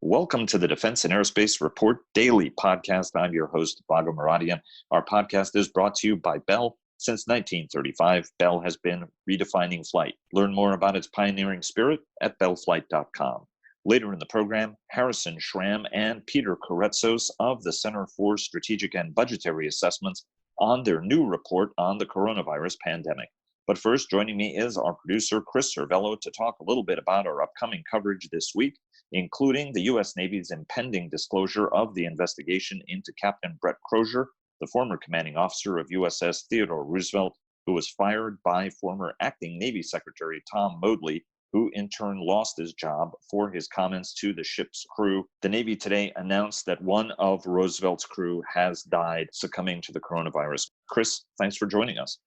Welcome to the Defense and Aerospace Report Daily podcast. I'm your host, Vago Muradian. Our podcast is brought to you by Bell. Since 1935, Bell has been redefining flight. Learn more about its pioneering spirit at bellflight.com. Later in the program, Harrison Schramm and Peter Koretsos of the Center for Strategic and Budgetary Assessments on their new report on the coronavirus pandemic. But first, joining me is our producer, Chris Cervello, to talk a little bit about our upcoming coverage this week, including the U.S. Navy's impending disclosure of the investigation into Captain Brett Crozier, the former commanding officer of USS Theodore Roosevelt, who was fired by former acting Navy Secretary Tom Modly, who in turn lost his job for his comments to the ship's crew. The Navy today announced that one of Roosevelt's crew has died, succumbing to the coronavirus. Chris, thanks for joining us.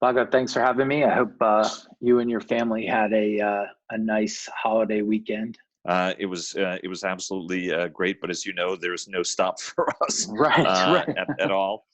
Vago, thanks for having me. I hope you and your family had a nice holiday weekend. It was absolutely great, but as you know, there's no stop for us Right. at all,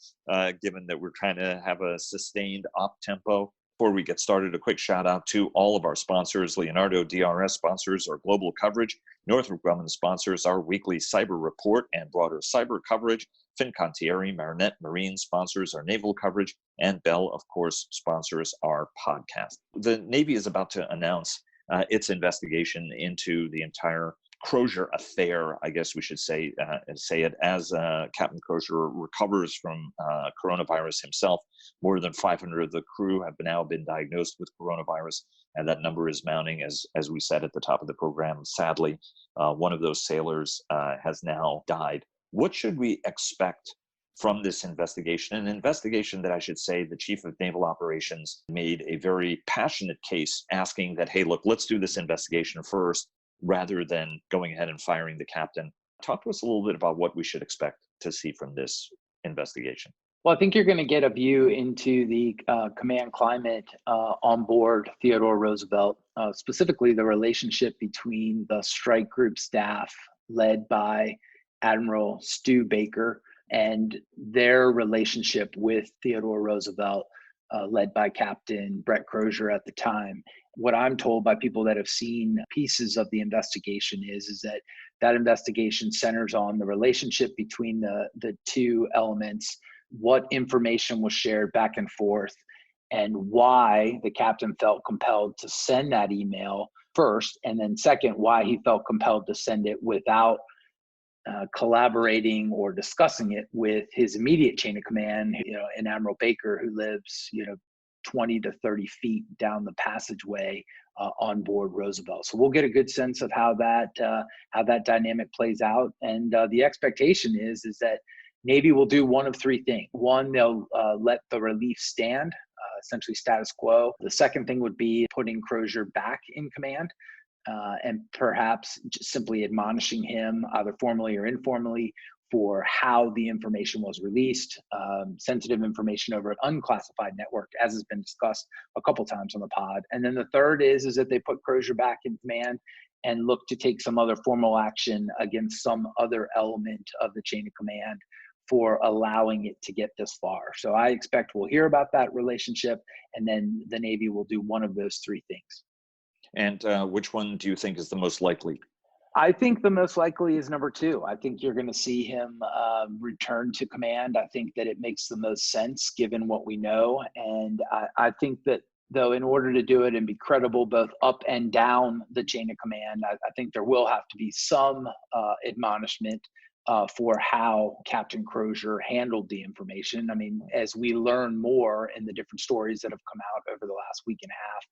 given that we're trying to have a sustained op tempo. Before we get started, a quick shout out to all of our sponsors. Leonardo DRS sponsors our global coverage. Northrop Grumman sponsors our weekly cyber report and broader cyber coverage. Fincantieri Marinette Marine sponsors our naval coverage. And Bell, of course, sponsors our podcast. The Navy is about to announce its investigation into the entire Crozier affair, I guess we should say it, as Captain Crozier recovers from coronavirus himself. More than 500 of the crew have now been diagnosed with coronavirus, and that number is mounting, as we said at the top of the program. Sadly, one of those sailors has now died. What should we expect from this investigation? An investigation that I should say the Chief of Naval Operations made a very passionate case asking that, hey, look, let's do this investigation first rather than going ahead and firing the captain. Talk to us a little bit about what we should expect to see from this investigation. Well, I think you're going to get a view into the command climate on board Theodore Roosevelt, specifically the relationship between the strike group staff led by Admiral Stu Baker and their relationship with Theodore Roosevelt, led by Captain Brett Crozier at the time. What I'm told by people that have seen pieces of the investigation is that investigation centers on the relationship between the two elements, what information was shared back and forth, and why the captain felt compelled to send that email first, and then second, why he felt compelled to send it without collaborating or discussing it with his immediate chain of command, and Admiral Baker, who lives, 20 to 30 feet down the passageway on board Roosevelt. So we'll get a good sense of how that dynamic plays out. And the expectation is that Navy will do one of three things. One, they'll let the relief stand, essentially status quo. The second thing would be putting Crozier back in command. And perhaps just simply admonishing him, either formally or informally, for how the information was released, sensitive information over an unclassified network, as has been discussed a couple times on the pod. And then the third is that they put Crozier back in command and look to take some other formal action against some other element of the chain of command for allowing it to get this far. So I expect we'll hear about that relationship, and then the Navy will do one of those three things. And which one do you think is the most likely? I think the most likely is number two. I think you're going to see him return to command. I think that it makes the most sense given what we know. And I think that, though, in order to do it and be credible both up and down the chain of command, I think there will have to be some admonishment for how Captain Crozier handled the information. I mean, as we learn more in the different stories that have come out over the last week and a half,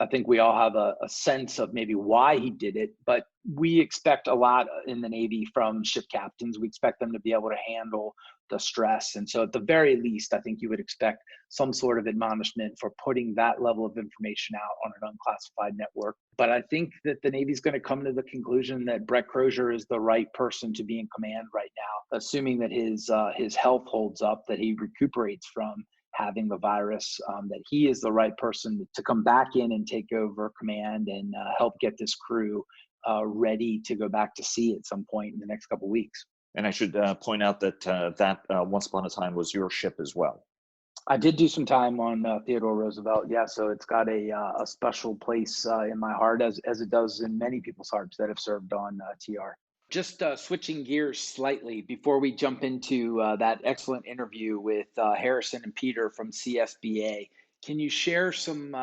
I think we all have a sense of maybe why he did it, but we expect a lot in the Navy from ship captains. We expect them to be able to handle the stress. And so at the very least, I think you would expect some sort of admonishment for putting that level of information out on an unclassified network. But I think that the Navy's going to come to the conclusion that Brett Crozier is the right person to be in command right now, assuming that his health holds up, that he recuperates from having the virus, that he is the right person to come back in and take over command and help get this crew ready to go back to sea at some point in the next couple of weeks. And I should point out that Once Upon a Time was your ship as well. I did do some time on Theodore Roosevelt. Yeah, so it's got a special place in my heart, as it does in many people's hearts that have served on TR. Just switching gears slightly before we jump into that excellent interview with Harrison and Peter from CSBA, can you share some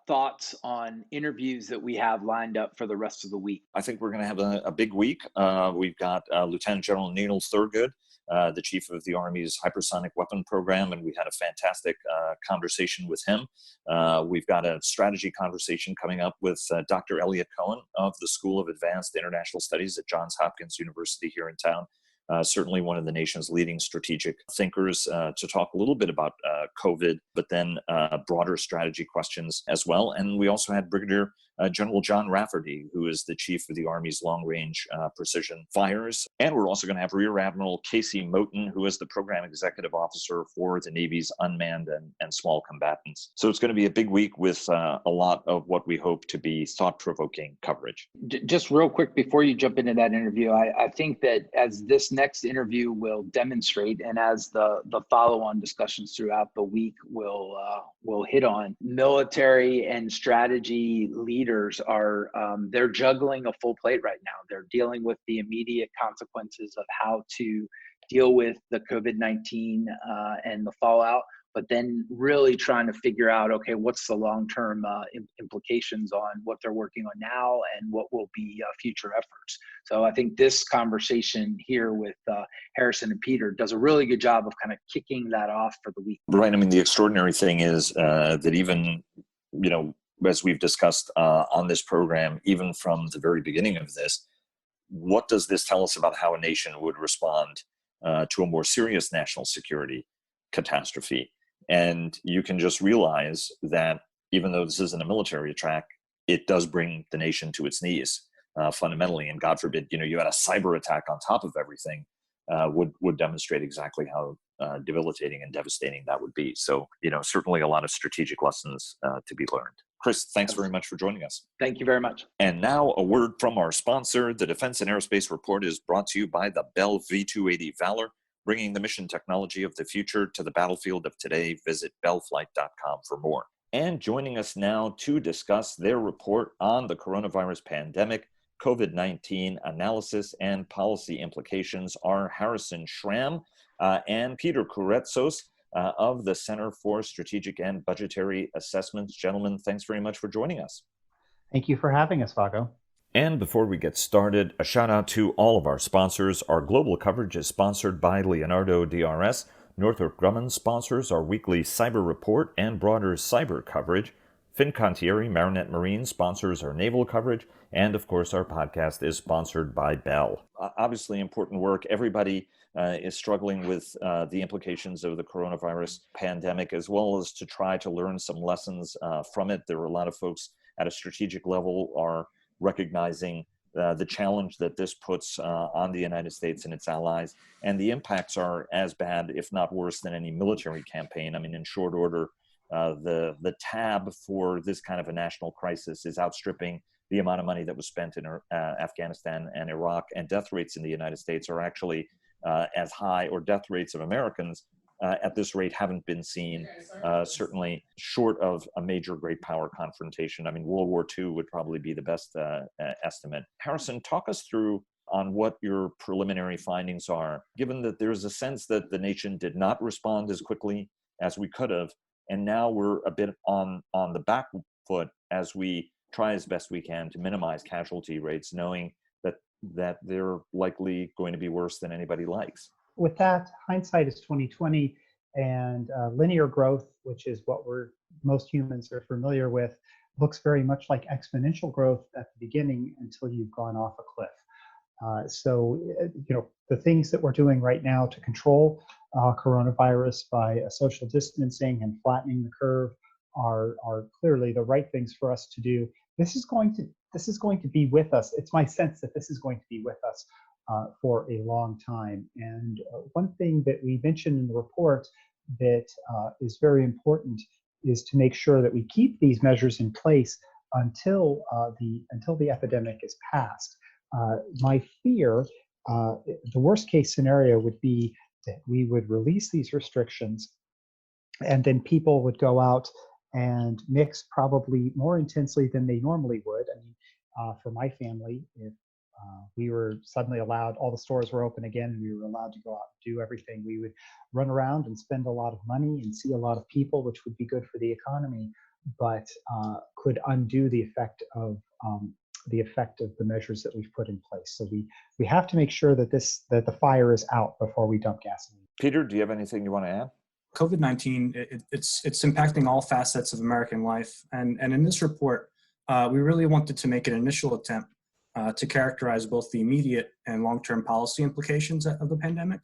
thoughts on interviews that we have lined up for the rest of the week? I think we're going to have a big week. We've got Lieutenant General Neil Thurgood, the chief of the Army's hypersonic weapon program, and we had a fantastic conversation with him. We've got a strategy conversation coming up with Dr. Elliot Cohen of the School of Advanced International Studies at Johns Hopkins University here in town. Certainly one of the nation's leading strategic thinkers, to talk a little bit about COVID, but then broader strategy questions as well. And we also had Brigadier General John Rafferty, who is the chief of the Army's long-range precision fires. And we're also going to have Rear Admiral Casey Moten, who is the program executive officer for the Navy's unmanned and small combatants. So it's going to be a big week with a lot of what we hope to be thought-provoking coverage. Just real quick before you jump into that interview, I think that as this next interview will demonstrate, and as the follow-on discussions throughout the week will hit on, military and strategy leaders are they're juggling a full plate right now. They're dealing with the immediate consequences of how to deal with the COVID-19 and the fallout, but then really trying to figure out, okay, what's the long-term implications on what they're working on now and what will be future efforts. So I think this conversation here with Harrison and Peter does a really good job of kind of kicking that off for the week. Right. I mean, the extraordinary thing is that even, as we've discussed on this program, even from the very beginning of this, what does this tell us about how a nation would respond to a more serious national security catastrophe? And you can just realize that even though this isn't a military attack, it does bring the nation to its knees fundamentally. And God forbid, you had a cyber attack on top of everything, would demonstrate exactly how debilitating and devastating that would be. So, certainly a lot of strategic lessons to be learned. Chris, thanks very much for joining us. Thank you very much. And now a word from our sponsor. The Defense and Aerospace Report is brought to you by the Bell V-280 Valor, bringing the mission technology of the future to the battlefield of today. Visit bellflight.com for more. And joining us now to discuss their report on the coronavirus pandemic, COVID-19 analysis and policy implications are Harrison Schramm and Peter Kuretsos of the Center for Strategic and Budgetary Assessments. Gentlemen, thanks very much for joining us. Thank you for having us, Vago. And before we get started, a shout out to all of our sponsors. Our global coverage is sponsored by Leonardo DRS. Northrop Grumman sponsors our weekly cyber report and broader cyber coverage. Fincantieri Marinette Marine sponsors our naval coverage. And of course, our podcast is sponsored by Bell. Obviously important work. Everybody is struggling with the implications of the coronavirus pandemic, as well as to try to learn some lessons from it. There are a lot of folks at a strategic level are recognizing the challenge that this puts on the United States and its allies. And the impacts are as bad, if not worse, than any military campaign. I mean, in short order, the tab for this kind of a national crisis is outstripping the amount of money that was spent in Afghanistan and Iraq, and death rates in the United States are actually as high, or death rates of Americans at this rate haven't been seen, certainly short of a major great power confrontation. I mean, World War II would probably be the best estimate. Harrison, talk us through on what your preliminary findings are, given that there's a sense that the nation did not respond as quickly as we could have, and now we're a bit on the back foot as we try as best we can to minimize casualty rates, knowing that they're likely going to be worse than anybody likes. With that, hindsight is 2020, and linear growth, which is what most humans are familiar with, looks very much like exponential growth at the beginning until you've gone off a cliff. So the things that we're doing right now to control coronavirus by social distancing and flattening the curve are clearly the right things for us to do. This is going to be with us. It's my sense that this is going to be with us for a long time. And one thing that we mentioned in the report that is very important is to make sure that we keep these measures in place until the epidemic is past. My fear, the worst case scenario would be that we would release these restrictions, and then people would go out and mix probably more intensely than they normally would. I mean, for my family, if We were suddenly allowed, all the stores were open again, and we were allowed to go out and do everything. We would run around and spend a lot of money and see a lot of people, which would be good for the economy, but could undo the effect of the measures that we've put in place. So we have to make sure that the fire is out before we dump gasoline. Peter, do you have anything you want to add? COVID-19, it's impacting all facets of American life. And in this report, we really wanted to make an initial attempt to characterize both the immediate and long-term policy implications of the pandemic,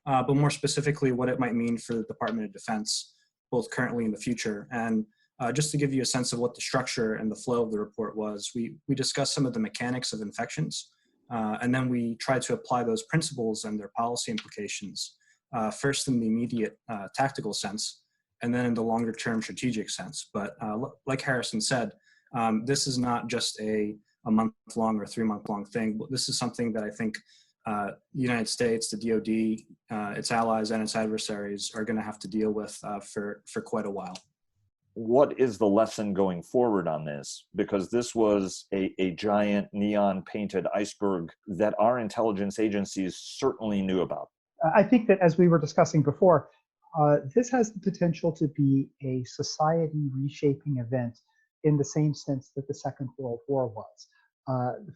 but more specifically what it might mean for the Department of Defense, both currently and the future. And just to give you a sense of what the structure and the flow of the report was, we discussed some of the mechanics of infections, and then we tried to apply those principles and their policy implications, first in the immediate tactical sense, and then in the longer term strategic sense. But like Harrison said, this is not just a month-long or 3-month-long thing. This is something that I think the United States, the DoD, its allies and its adversaries are going to have to deal with for quite a while. What is the lesson going forward on this? Because this was a giant neon painted iceberg that our intelligence agencies certainly knew about. I think that, as we were discussing before, this has the potential to be a society reshaping event in the same sense that the Second World War was.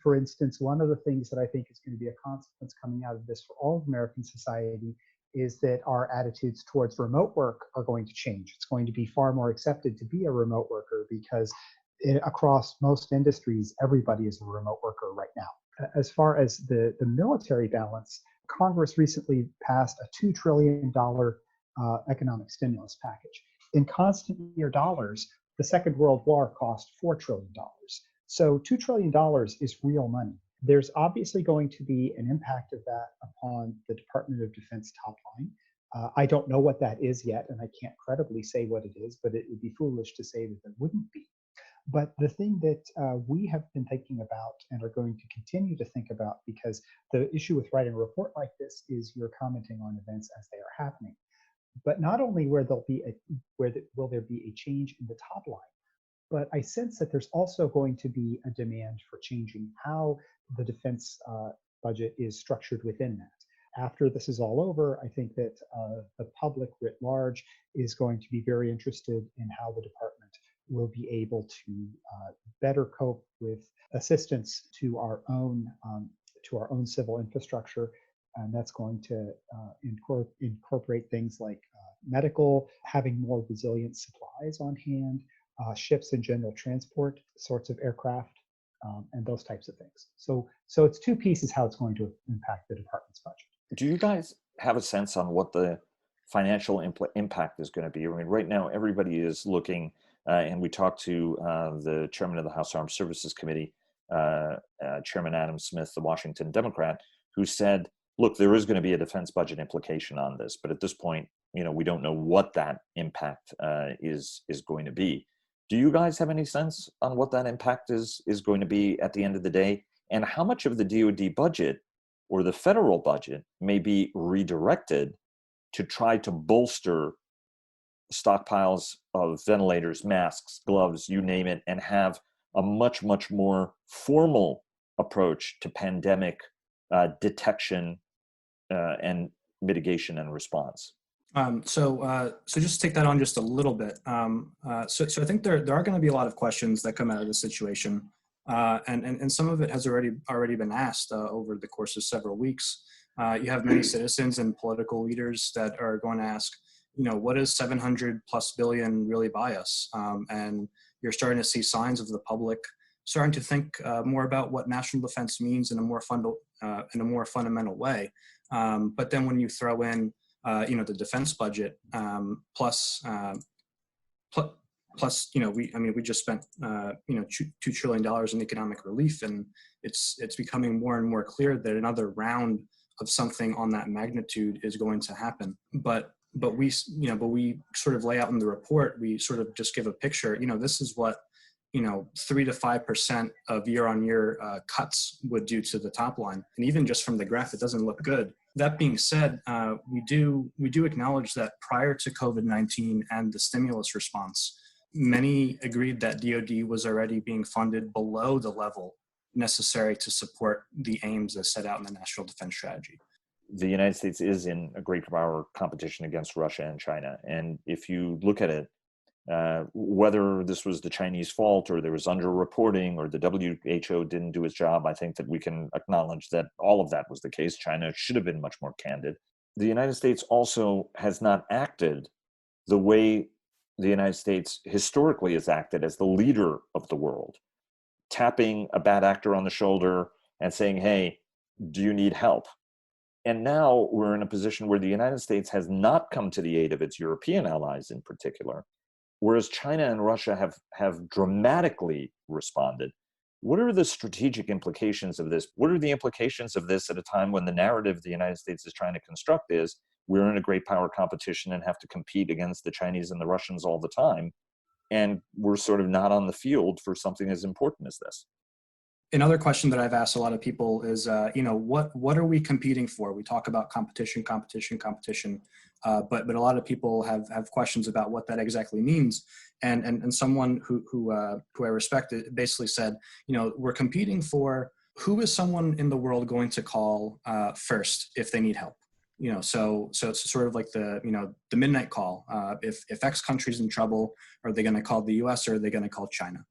For instance, one of the things that I think is going to be a consequence coming out of this for all of American society is that our attitudes towards remote work are going to change. It's going to be far more accepted to be a remote worker because across most industries, everybody is a remote worker right now. As far as the military balance, Congress recently passed a $2 trillion economic stimulus package. In constant year dollars, the Second World War cost $4 trillion. So $2 trillion is real money. There's obviously going to be an impact of that upon the Department of Defense top line. I don't know what that is yet, and I can't credibly say what it is, but it would be foolish to say that there wouldn't be. But the thing that we have been thinking about and are going to continue to think about, because the issue with writing a report like this is you're commenting on events as they are happening. But not only will there be a change in the top line, but I sense that there's also going to be a demand for changing how the defense budget is structured within that. After this is all over, I think that the public writ large is going to be very interested in how the department will be able to better cope with assistance to our own civil infrastructure, and that's going to incorporate things like medical, having more resilient supplies on hand, ships and general transport sorts of aircraft, and those types of things. So it's two pieces how it's going to impact the department's budget. Do you guys have a sense on what the financial impact is going to be? I mean, right now everybody is looking, and we talked to the chairman of the House Armed Services Committee, Chairman Adam Smith, the Washington Democrat, who said, look, there is going to be a defense budget implication on this, but at this point, we don't know what that impact is going to be. Do you guys have any sense on what that impact is going to be at the end of the day? And how much of the DoD budget or the federal budget may be redirected to try to bolster stockpiles of ventilators, masks, gloves, you name it, and have a much, much more formal approach to pandemic detection and mitigation and response? So just to take that on just a little bit. So I think there are going to be a lot of questions that come out of this situation, and some of it has already been asked over the course of several weeks. You have many citizens and political leaders that are going to ask, what is 700+ billion really buy us? And you're starting to see signs of the public starting to think more about what national defense means in a more fundamental way. But then when you throw in the defense budget, plus, we just spent, $2 trillion in economic relief, and it's becoming more and more clear that another round of something on that magnitude is going to happen. But we sort of lay out in the report, we sort of just give a picture, this is what, 3 to 5% of year-on-year cuts would do to the top line. And even just from the graph, it doesn't look good. That being said, we do acknowledge that prior to COVID-19 and the stimulus response, many agreed that DoD was already being funded below the level necessary to support the aims as set out in the National Defense Strategy. The United States is in a great power competition against Russia and China. And if you look at it, whether this was the Chinese fault or there was underreporting or the WHO didn't do its job, I think that we can acknowledge that all of that was the case. China should have been much more candid. The United States also has not acted the way the United States historically has acted as the leader of the world, tapping a bad actor on the shoulder and saying, hey, do you need help? And now we're in a position where the United States has not come to the aid of its European allies in particular, whereas China and Russia have dramatically responded. What are the strategic implications of this? What are the implications of this at a time when the narrative the United States is trying to construct is we're in a great power competition and have to compete against the Chinese and the Russians all the time, and we're sort of not on the field for something as important as this? Another question that I've asked a lot of people is, what are we competing for? We talk about competition, but a lot of people have questions about what that exactly means. And someone who I respect basically said, we're competing for who is someone in the world going to call first if they need help. So it's sort of like the midnight call. If X country's in trouble, are they going to call the U.S. or are they going to call China?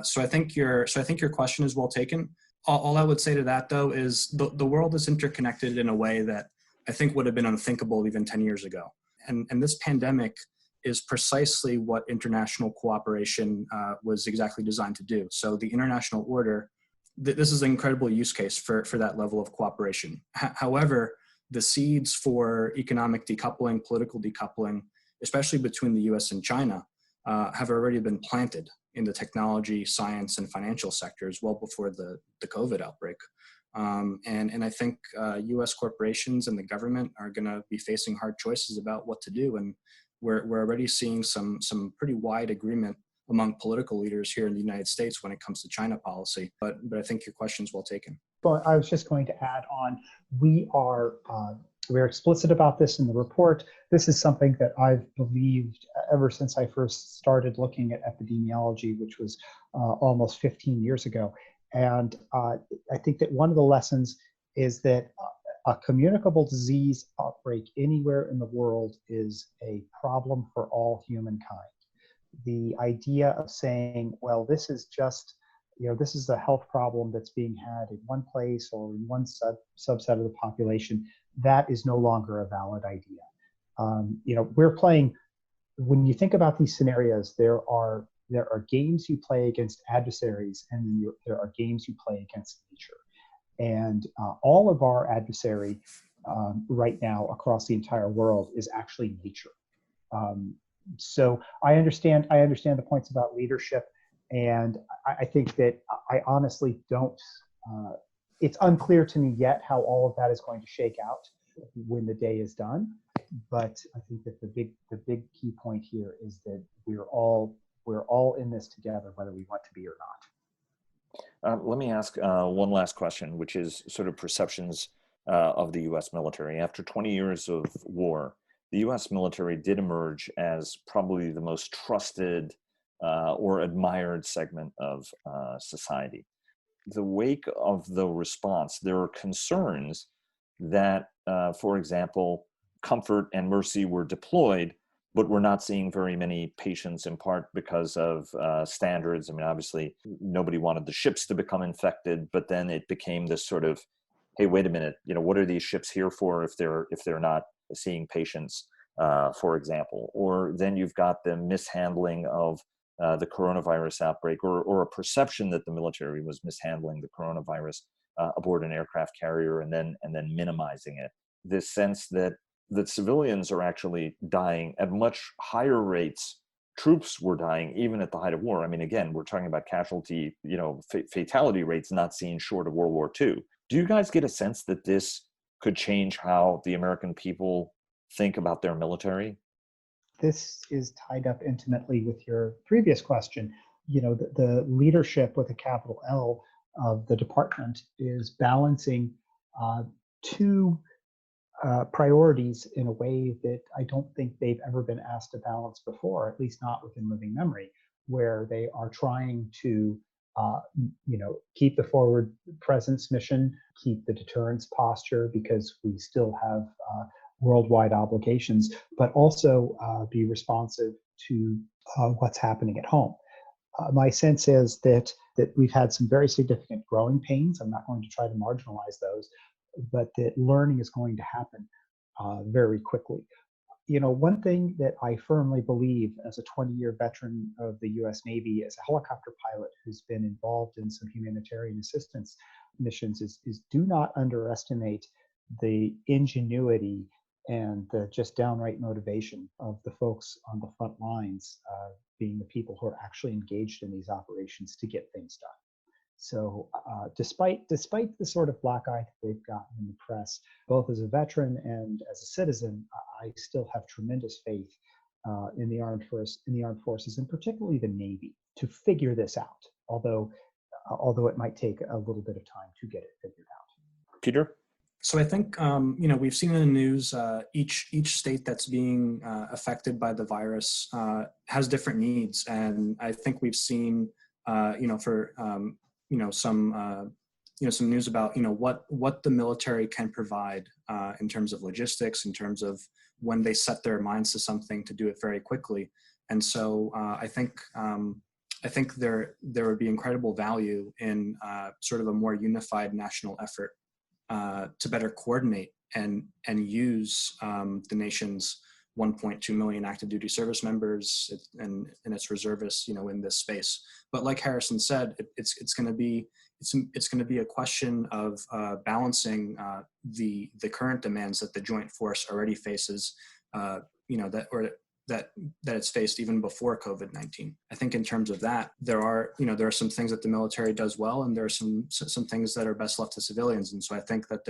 So I think your question is well taken. All I would say to that, though, is the world is interconnected in a way that I think would have been unthinkable even 10 years ago. And this pandemic is precisely what international cooperation was exactly designed to do. So the international order, this is an incredible use case for that level of cooperation. However, the seeds for economic decoupling, political decoupling, especially between the US and China, have already been planted in the technology, science, and financial sectors well before the COVID outbreak. And I think US corporations and the government are going to be facing hard choices about what to do. And we're already seeing some pretty wide agreement among political leaders here in the United States when it comes to China policy. But I think your question is well taken. Well, I was just going to add on, we're explicit about this in the report. This is something that I've believed ever since I first started looking at epidemiology, which was almost 15 years ago. And I think that one of the lessons is that a communicable disease outbreak anywhere in the world is a problem for all humankind. The idea of saying, well, this is just, this is a health problem that's being had in one place or in one subset of the population, that is no longer a valid idea. We're playing, when you think about these scenarios, there are games you play against adversaries, and there are games you play against nature. And all of our adversary right now across the entire world is actually nature. So I understand the points about leadership, and I think that I honestly don't, it's unclear to me yet how all of that is going to shake out when the day is done. But I think that the big key point here is that we're all in this together, whether we want to be or not. Let me ask one last question, which is sort of perceptions of the U.S. military. After 20 years of war, the U.S. military did emerge as probably the most trusted or admired segment of society. The wake of the response, there are concerns that, for example, Comfort and Mercy were deployed, but we're not seeing very many patients, in part because of standards. I mean, obviously, nobody wanted the ships to become infected, but then it became this sort of, hey, wait a minute, what are these ships here for if they're not seeing patients, for example? Or then you've got the mishandling of the coronavirus outbreak, or a perception that the military was mishandling the coronavirus aboard an aircraft carrier and then minimizing it. This sense that civilians are actually dying at much higher rates. Troops were dying even at the height of war. I mean, again, we're talking about casualty, fatality rates not seen short of World War II. Do you guys get a sense that this could change how the American people think about their military? This is tied up intimately with your previous question. The leadership with a capital L of the department is balancing two priorities in a way that I don't think they've ever been asked to balance before, at least not within living memory, where they are trying to keep the forward presence mission, keep the deterrence posture because we still have worldwide obligations, but also be responsive to what's happening at home. My sense is that we've had some very significant growing pains. I'm not going to try to marginalize those, but that learning is going to happen very quickly. One thing that I firmly believe as a 20-year veteran of the US Navy, as a helicopter pilot who's been involved in some humanitarian assistance missions, is do not underestimate the ingenuity and the just downright motivation of the folks on the front lines, being the people who are actually engaged in these operations to get things done. So despite the sort of black eye that they've gotten in the press, both as a veteran and as a citizen, I still have tremendous faith in the armed forces, and particularly the Navy, to figure this out. Although it might take a little bit of time to get it figured out. Peter? So I think, we've seen in the news, each state that's being affected by the virus has different needs. And I think we've seen, some news about, what the military can provide in terms of logistics, in terms of when they set their minds to something, to do it very quickly. And so I think there would be incredible value in sort of a more unified national effort to better coordinate and use the nation's 1.2 million active duty service members and its reservists, in this space. But like Harrison said, it's going to be a question of balancing the current demands that the joint force already faces, that it's faced even before COVID-19. I think in terms of that, there are some things that the military does well, and there are some things that are best left to civilians. And so I think that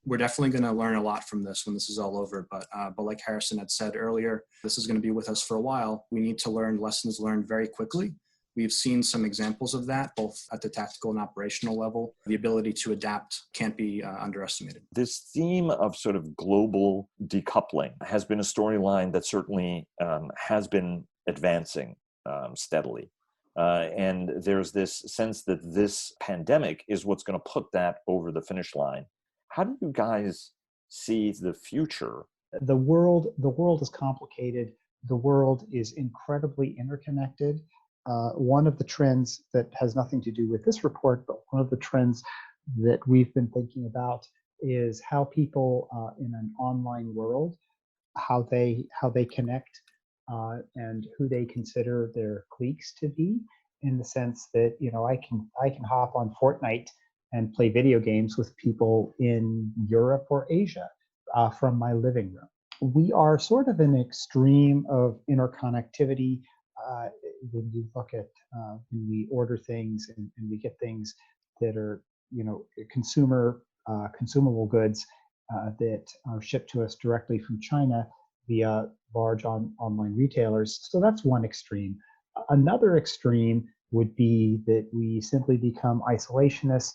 we're definitely going to learn a lot from this when this is all over. But like Harrison had said earlier, this is going to be with us for a while. We need to learn lessons learned very quickly. We've seen some examples of that, both at the tactical and operational level. The ability to adapt can't be underestimated. This theme of sort of global decoupling has been a storyline that certainly has been advancing steadily. And there's this sense that this pandemic is what's going to put that over the finish line. How do you guys see the future? The world is complicated. The world is incredibly interconnected. One of the trends that has nothing to do with this report, but one of the trends that we've been thinking about is how people in an online world, how they connect and who they consider their cliques to be, in the sense that I can hop on Fortnite and play video games with people in Europe or Asia from my living room. We are sort of an extreme of interconnectivity. When you look at when we order things and we get things that are consumable goods that are shipped to us directly from China via large online retailers. So that's one extreme. Another extreme would be that we simply become isolationist,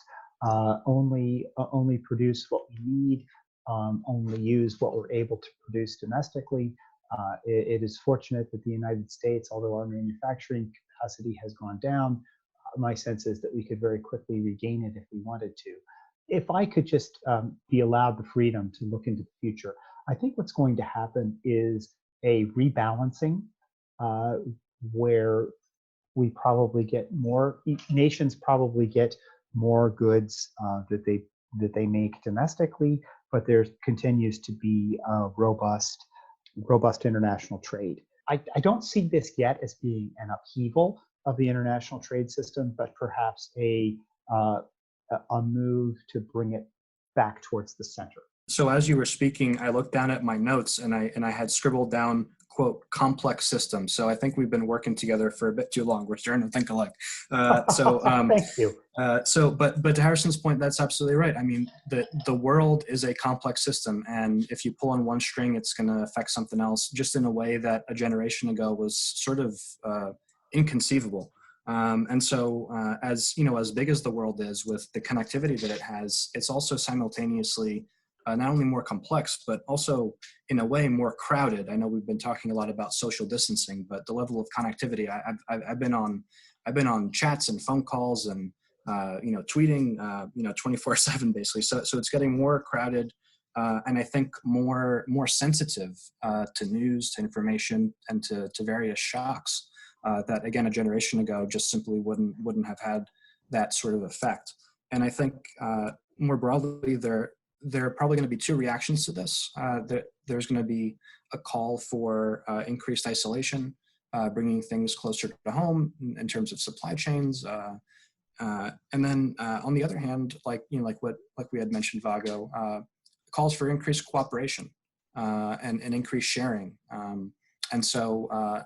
only produce what we need, only use what we're able to produce domestically. It is fortunate that the United States, although our manufacturing capacity has gone down, my sense is that we could very quickly regain it if we wanted to. If I could just be allowed the freedom to look into the future, I think what's going to happen is a rebalancing where we probably get more, nations probably get more goods that they make domestically, but there continues to be robust international trade. I don't see this yet as being an upheaval of the international trade system, but perhaps a move to bring it back towards the center. So as you were speaking, I looked down at my notes and I had scribbled down, quote, complex system. So I think we've been working together for a bit too long. We're starting to think alike. Thank you. But to Harrison's point, that's absolutely right. I mean, the world is a complex system, and if you pull on one string, it's going to affect something else, just in a way that a generation ago was sort of inconceivable. And so, as big as the world is, with the connectivity that it has, it's also simultaneously not only more complex, but also in a way more crowded. I know we've been talking a lot about social distancing, but the level of connectivity, I've been on I've been on chats and phone calls and tweeting 24/7 basically. So it's getting more crowded, and I think more sensitive to news, to information, and to various shocks that again a generation ago just simply wouldn't have had that sort of effect. And I think more broadly, there are probably going to be two reactions to this. There's going to be a call for increased isolation, bringing things closer to home in terms of supply chains, and then on the other hand, like we had mentioned, Vago, calls for increased cooperation and increased sharing. And so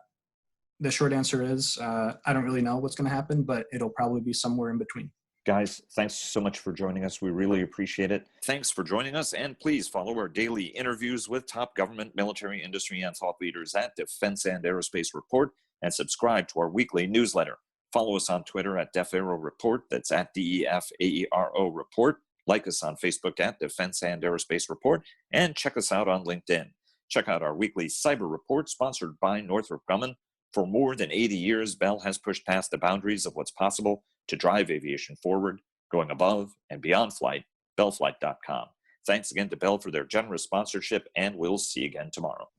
the short answer is I don't really know what's going to happen, but it'll probably be somewhere in between. Guys, thanks so much for joining us. We really appreciate it. Thanks for joining us, and please follow our daily interviews with top government, military, industry, and thought leaders at Defense and Aerospace Report, and subscribe to our weekly newsletter. Follow us on Twitter at DEFAERO Report, that's at DEFAERO Report. Like us on Facebook at Defense and Aerospace Report, and check us out on LinkedIn. Check out our weekly cyber report sponsored by Northrop Grumman. For more than 80 years, Bell has pushed past the boundaries of what's possible to drive aviation forward, going above and beyond flight, bellflight.com. Thanks again to Bell for their generous sponsorship, and we'll see you again tomorrow.